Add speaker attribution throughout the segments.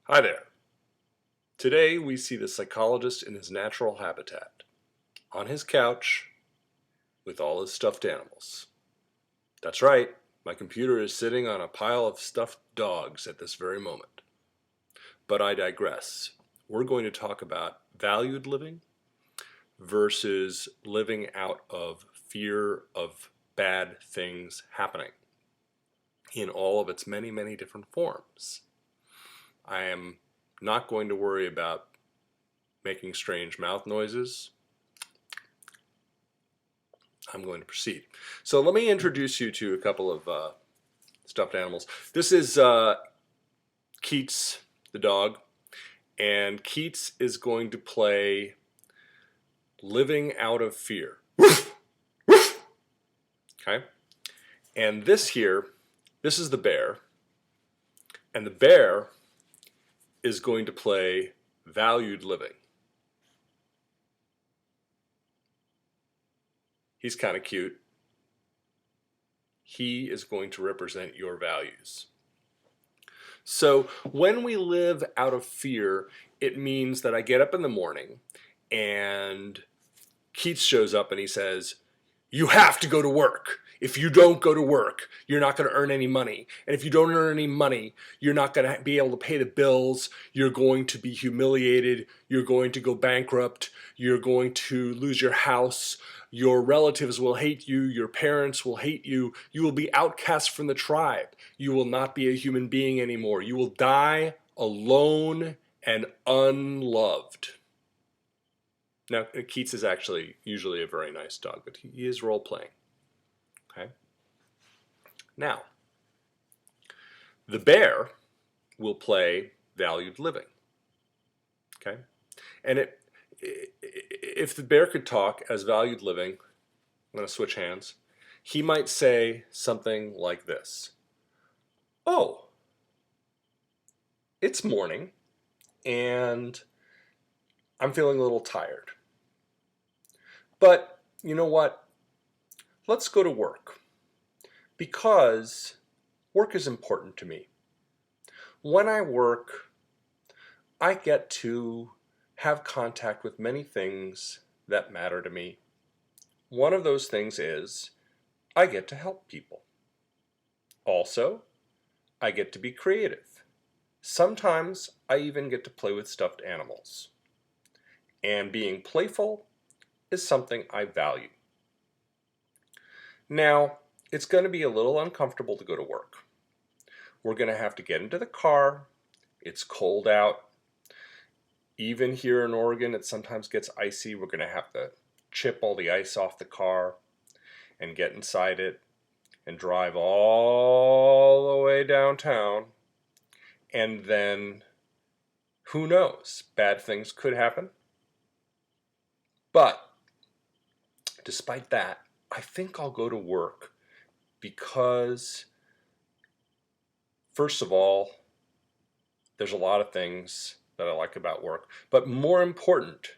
Speaker 1: Hi there. Today we see the psychologist in his natural habitat, on his couch with all his stuffed animals. That's right, my computer is sitting on a pile of stuffed dogs at this very moment. But I digress. We're going to talk about valued living versus living out of fear of bad things happening in all of its many, many different forms. I am not going to worry about making strange mouth noises. I'm going to proceed. So let me introduce you to a couple of stuffed animals. This is Keats, the dog, and Keats is going to play Living Out of Fear. Okay? And this is the bear, and the bear is going to play Valued Living. He's kind of cute. He is going to represent your values. So when we live out of fear, it means that I get up in the morning and Keats shows up and he says, "You have to go to work. If you don't go to work, you're not going to earn any money. And if you don't earn any money, you're not going to be able to pay the bills. You're going to be humiliated. You're going to go bankrupt. You're going to lose your house. Your relatives will hate you. Your parents will hate you. You will be outcast from the tribe. You will not be a human being anymore. You will die alone and unloved." Now, Keats is actually usually a very nice dog, but he is role-playing. Okay. Now, the bear will play Valued Living. Okay. And if the bear could talk as Valued Living, I'm going to switch hands, he might say something like this. "Oh, it's morning, and I'm feeling a little tired. But you know what? Let's go to work, because work is important to me. When I work, I get to have contact with many things that matter to me. One of those things is I get to help people. Also, I get to be creative. Sometimes I even get to play with stuffed animals. And being playful is something I value. Now, it's going to be a little uncomfortable to go to work. We're going to have to get into the car. It's cold out. Even here in Oregon, it sometimes gets icy. We're going to have to chip all the ice off the car and get inside it and drive all the way downtown. And then, who knows? Bad things could happen. But despite that, I think I'll go to work because, first of all, there's a lot of things that I like about work. But more important,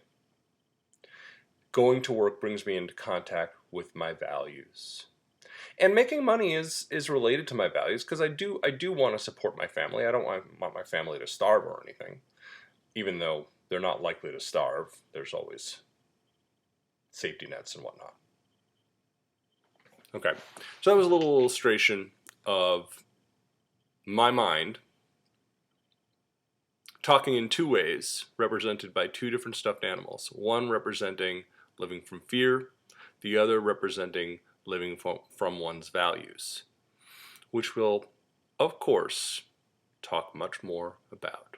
Speaker 1: going to work brings me into contact with my values. And making money is related to my values because I do want to support my family. I don't want my family to starve or anything, even though they're not likely to starve. There's always safety nets and whatnot. Okay, so that was a little illustration of my mind talking in two ways, represented by two different stuffed animals. One representing living from fear, the other representing living from one's values, which we'll, of course, talk much more about.